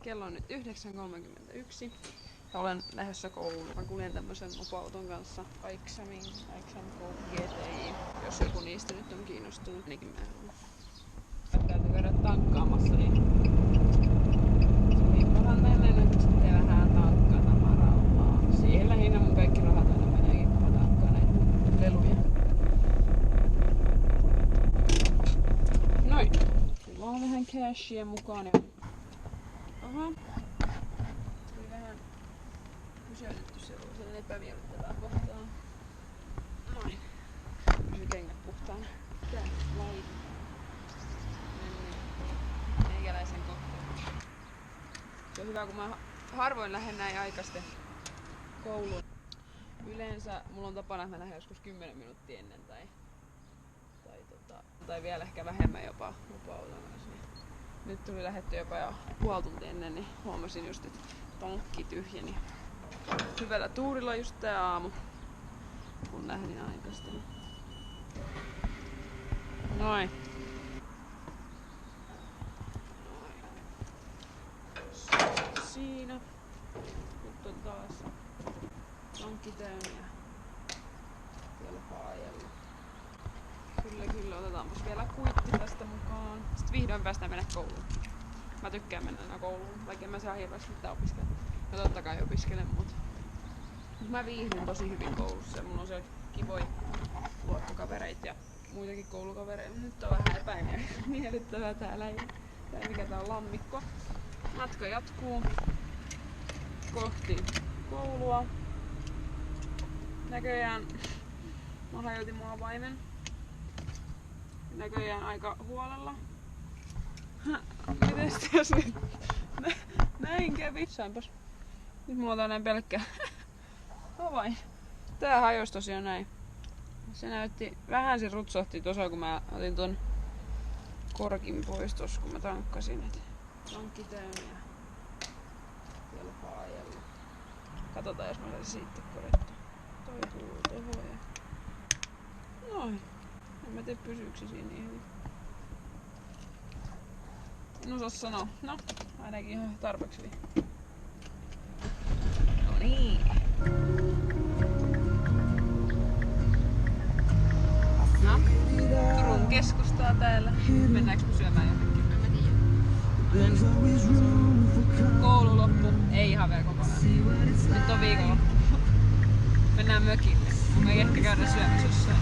Kello on nyt 9.31 ja olen lähdössä kouluun. Mä kuljen tämmösen mopoauton kanssa Aixamin Go GTI. Jos joku niistä nyt on kiinnostunut, niinkin mä haluan. Täytyy käydä tankkaamassa, niin viipahan mennä nyt sitten vähän tankkaa tavaraa. Siihen lähinnä mun kaikki rahat aina meneekin, kun mä tankkaan näitä mun leluja. Noin. Mulla on vähän cashia mukaan. Aha. Tuli vähän pysäytetty sellaisen epämiellyttävää kohtaa. Noin. Pysy kengät puhtaana. Tää laite. Meikäläisen kotiin. Se on hyvä, kun mä harvoin lähden näin aikaisten kouluun. Yleensä mulla on tapana, että mä lähden joskus 10 minuuttia ennen tai vielä ehkä vähemmän jopa mopoauton kanssa. Nyt tuli lähdetty jopa jo puoli tuntia ennen, niin huomasin just, että tankki tyhjeni. Hyvällä tuurilla just tää aamu, kun lähdin aikaistella. Noin. Siinä. Nyt on taas tankki täynnä. Kelpaa ajella. Kyllä, otetaanpas vielä kuitti tästä mukaan. Sitten vihdoin päästään mennä kouluun. Mä tykkään mennä aina kouluun, vaikka en mä saa hirveästi mitään opiskella. No totta kai opiskelen, mutta mä viihdyn tosi hyvin koulussa ja mulla on siellä kivoja luokkakavereita ja muitakin koulukavereita. Nyt on vähän epämiellyttävää täällä. Tää mikä tää on lammikko. Matka jatkuu kohti koulua. Näköjään mä hajotin mun avaimen. Näköjään aika huolella. Mites jos nyt näin kävi? Sainpas. Nyt mulla on tällainen pelkkä avain. Tää hajosi tosiaan näin. Se näytti, vähän se rutsahti tossa kun mä otin ton korkin pois tossa kun mä tankkasin. Et tankki täynnä. Kelpaa ajella. Katsotaan jos mä saisin siitä korjattua. Toi kuuluu tohon ja... Noin. En mä tiedä pysyykö se siinä niin hyvin. En osaa sanoa. No, ainakin ihan tarpeeksi hyvin. No niin. No, Turun keskustaa täällä. Mennäänkö me syömään jonnekin? Koulu loppu. Ei ihan vielä kokonaan. Nyt on viikonloppu. Mennään mökille. Me ei ehkä käydä syömässä jossain.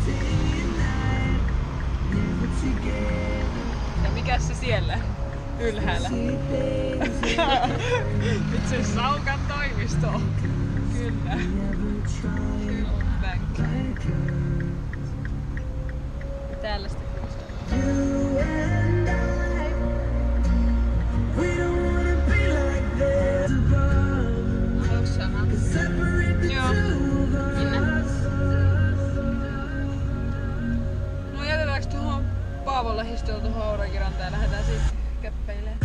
Ja mikäs se siellä? Ylhäällä. Nyt se Saukan toimisto. Kyllä. Film Bank. Ja täällä sitten haluatko sanoa? Joo. No jätetäänkö tuohon Paavon lähistöön tuohon Aurakirantaan ja lähdetään siitä käppäilemään.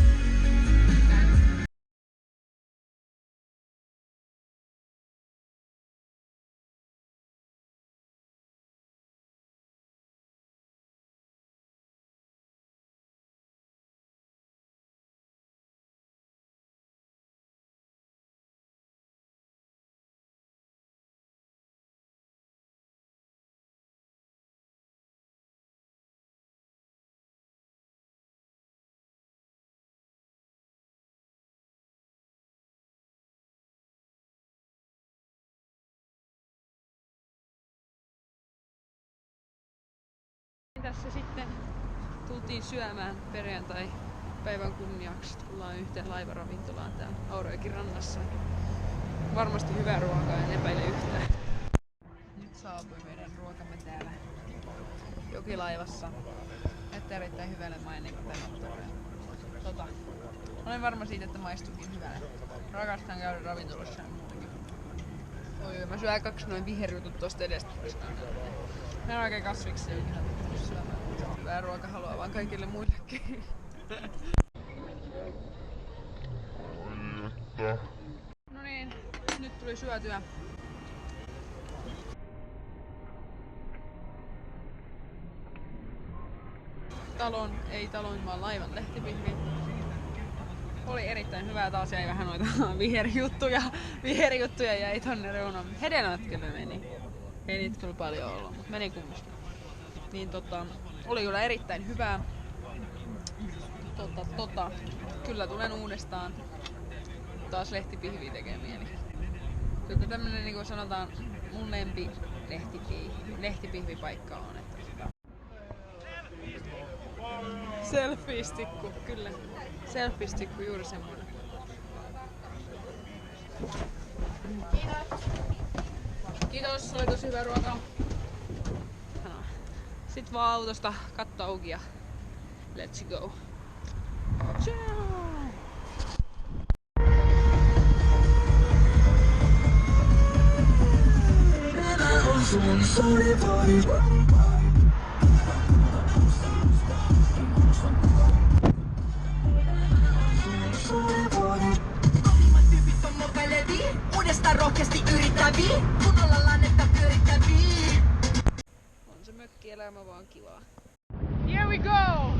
Tässä sitten tultiin syömään perjantai-päivän kunniaksi. Tullaan yhteen laivaravintolaan täällä Aurajoen rannassa. Varmasti hyvää ruokaa, en epäile yhtään. Nyt saapui meidän ruokamme täällä jokilaivassa. Näyttää erittäin hyvälle maineen tänne. Olen varma siitä, että maistuukin hyvälle. Rakastan käydä ravintolassa ja muutenkin. Oi, mä syön kaksi noin viherjutut tosta edestä. Mä en oikein kasviksi syömään. Hyvää ruokahalua vaan kaikille muillekin. No niin, nyt tuli syötyä. Ei talon, vaan laivan lehtipihvi. Oli erittäin hyvää, taas jäi vähän noita viherjuttuja jäi tonne reunaan. Hedelmät kyllä meni. Ei niitä kyllä paljon ollut, mutta meni kumminkin. Niin oli kyllä erittäin hyvää. Kyllä tulen uudestaan. Taas lehtipihviä tekee mieli. Kyllä tämmönen niinku sanotaan mun lempi lehtipihvipaikka on. Että selfie-stikku, kyllä. Selfie-stikku, juuri semmonen. Kiitos, oli tosi hyvä ruoka. Sitten vaan autosta katto auki ja let's go. Ciao! Uudestaan rohkeasti yrittäviä, kunnolla lannetta pyörittäviä. On se mökkielämä vaan kivaa. Here we go!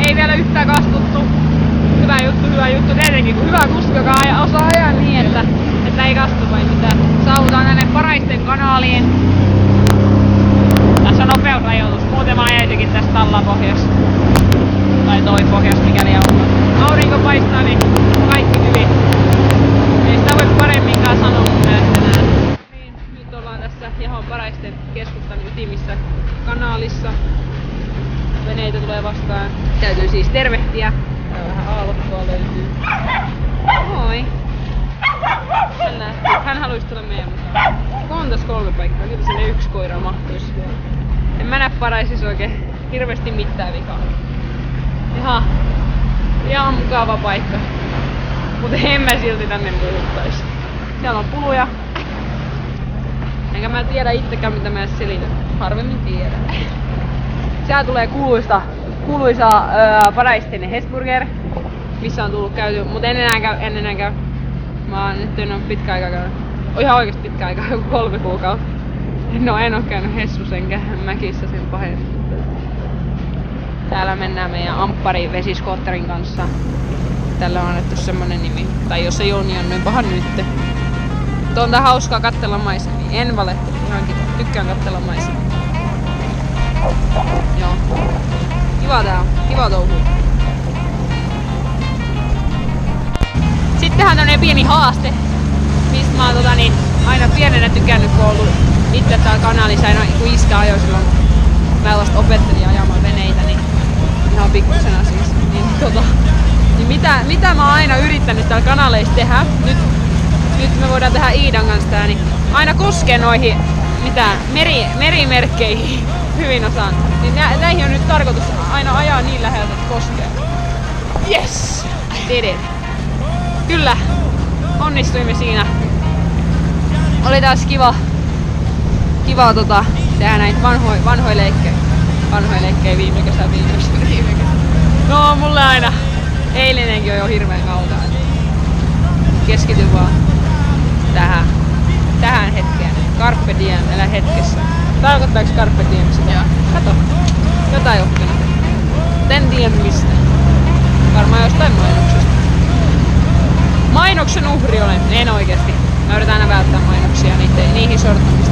Ei vielä yhtään kastuttu. Hyvä juttu. Tietenkin kun hyvä kuski, joka osaa ajaa niin, että ei kastu vai mitään. Saavutaan tänne Paraisten kanaaliin. Tässä on nopeusrajoitus. Muuten mä ajaisikin tästä Tallapohjas. Tai toi pohjas, mikäli on. Aurinko paistaa, niin kaikki hyvin. Ei sitä voi paremminkaan sanoa mun mielestä enää. Niin, nyt ollaan tässä Jahon Paraisten keskustan ytimissä kanaalissa. Veneitä tulee vastaan. Täytyy siis tervehtiä. Täällä vähän aallokkoa löytyy. Moi! Hän haluaisi tulla meidän mukaan. On tässä 3 paikkaa. Kyllä sinne 1 koira mahtuisi. En mä näe Paraisissa oikein hirveästi mitään vikaa. Ihan mukava paikka. Mutta en mä silti tänne muuttais. Siellä on puluja. Enkä mä tiedä itsekään mitä mä edes selitän. Harvemmin tiedän. Siellä tulee kuuluisa Paraisten Hesburger, missä on tullut käyty, mutta en enää käy. Mä nyt en oo pitkä aikaa käynyt. Ihan oikeesti pitkä aikaa, joku 3 kuukautta. En oo käynyt Hessus enkä Mäkissä sen pahemmin. Täällä mennään meidän Amppari vesiskootterin kanssa. Tällä on annettu semmonen nimi. Tai jos ei oo, niin on noin paha nytte. Mutta on tää hauskaa katsella maisemia. En valehtele, ihan kiva. Tykkään katsella maisemia. Joo. Kiva tää on. Kiva touhu. Sittenhän tämmönen pieni haaste, mistä mä oon aina pienenä tykännyt, kun ollut itse täällä kanaalissa aina kun iskä ajoi silloin. Mä vasta opettelin ajamaan veneitä, niin ihan pikkusena siis. Niin mitä mä oon aina yrittänyt täällä kanaleissa tehdä, nyt me voidaan tehdä Iidan kanssa tää, niin aina koskee noihin merimerkkeihin hyvin osaan. Niin näihin on nyt tarkoitus aina ajaa niin läheltä, että koskee. Yes! Did it! Kyllä, onnistuimme siinä. Oli taas kiva tehdä näitä vanhoja leikkejä. Vanhoja leikkejä viime kesä. No mulle Eilinenkin on jo hirveän kaukaa. Keskity vaan tähän hetkeen. Carpe diem, elä hetkessä. Tarkoittaako carpe diem sitä? Joo. Kato. Jotain oppinut. En tiedä mistä. Varmaan jostain mainoksesta. Mainoksen uhri olen. En oikeesti. Mä yritän aina välttää mainoksia niihin sortumista.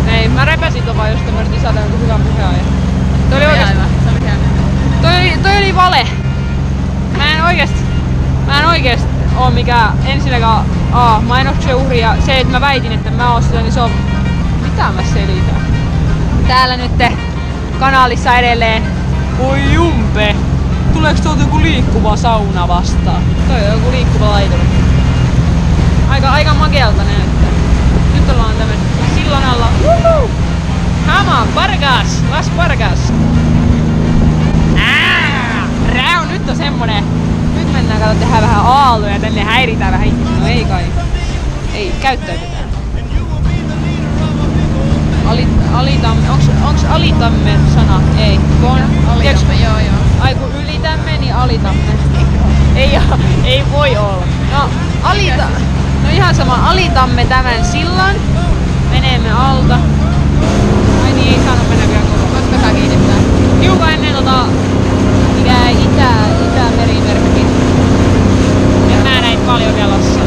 Ei, mä repäsin ton vaan jostain, mä yritin saada jonkun hyvän puheajan. Toi oli oikeesti. Se oli hieno. Toi oli vale. Mä en oikeesti oo mikään ensinnäkään mainoksen uhri ja se, että mä väitin, että mä oon sitä, niin se on... Mitä mä selitän? Täällä nyt kanaalissa edelleen. Oi jumpe! Tuleeks tuolta joku liikkuva sauna vastaan? Toi on joku liikkuva laituri. Aika makealta näyttää. Nyt ollaan tämän sillan alla. Woohoo! Come on, Vargas! Las Vargas! Rau, nyt on semmonen. Nyt mennään, kato, tehdään vähän aaltoja, tänne häiritään vähän ihmisiä. No ei kai. Ei, käyttäytytään. Alitamme, onks alitamme sana? Ei. Alitamme, joo. Ai kun ylitämme, niin alitamme. Ei voi olla. No, no ihan sama, alitamme tämän sillan. Menemme alta. Ai niin, ei saanut mennä vielä koko. Koska saa kiinnittää? Hiukan ennen Itä-merimerkki. En mä näitä paljon vielä osaa.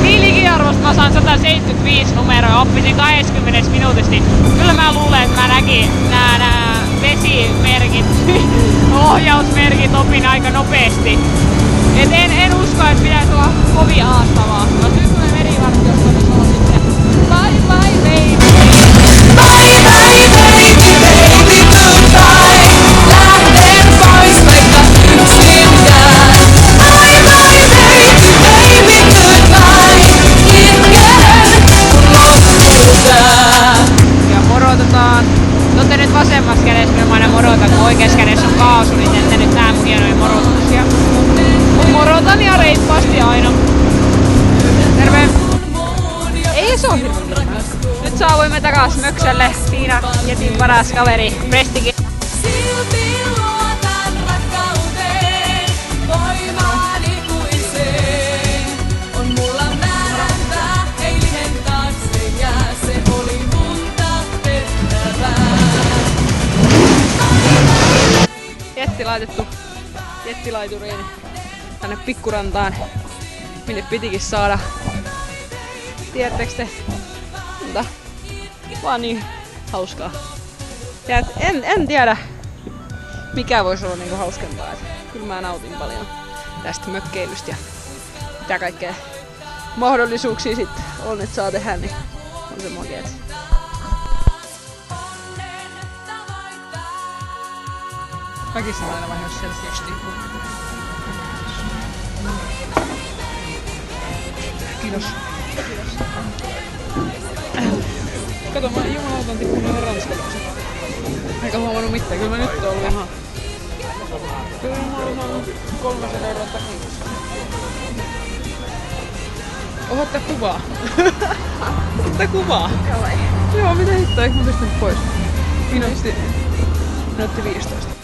Viilikiarvosta mä saan 175 numeroa ja oppisin 20 minuutista. Kyllä mä luulen, että mä näkin nää vesimerkit, ohjausmerkit opin aika nopeasti. Et en usko, että pitäisi olla kovin haastavaa. No nyt kun me merivartiosta, niin se on sitten bye bye baby. Bye bye baby, baby goodbye. Lähden pois vaikka yksin jään. Bye bye baby, baby goodbye. Itken kun loppuu tää. Ja morotetaan. Te ootte nyt vasemmassa kädessä, kun mä aina morotan, kun oikeassa kädessä on kaasu, niin te ette nyt näe mun hienoja morotuksia. Mun morotan ja reippaasti aina. Terve! Ei se oo hirveän. Nyt saavuimme takas Möksälle. Siinä Jetin paras kaveri Prestikin. Silti luotan rakkauteen, voimaan ikuiseen. On mulla määräntä, eilinen taakse jää, se oli unta pettävää. Jetti laitettu jettilaituriin tänne Pikkurantaan, minne pitikin saada. Tiedättekö te? Mutta vaan niin hauskaa. Ja en tiedä mikä voisi olla niinku hauskempaa. Kyllä mä nautin paljon tästä mökkeilystä ja mitä kaikkea mahdollisuuksia sitten on, että saa tehdä, niin on se makeet. Kaikissa on aina vähän jos selkeästi tippuu. Kiitos. Kato, mä jumalautan tippunut ihan ranskalaisen. Eikä huomannut mitään, kyllä mä nyt oon ollut ihan... Kyllä mä oon saanut 300 € takaisin. Ohotta kuvaa. Ohotta kuvaa. Joo, mitä hittoa, eikö mä pistänyt pois? Minuutti 15.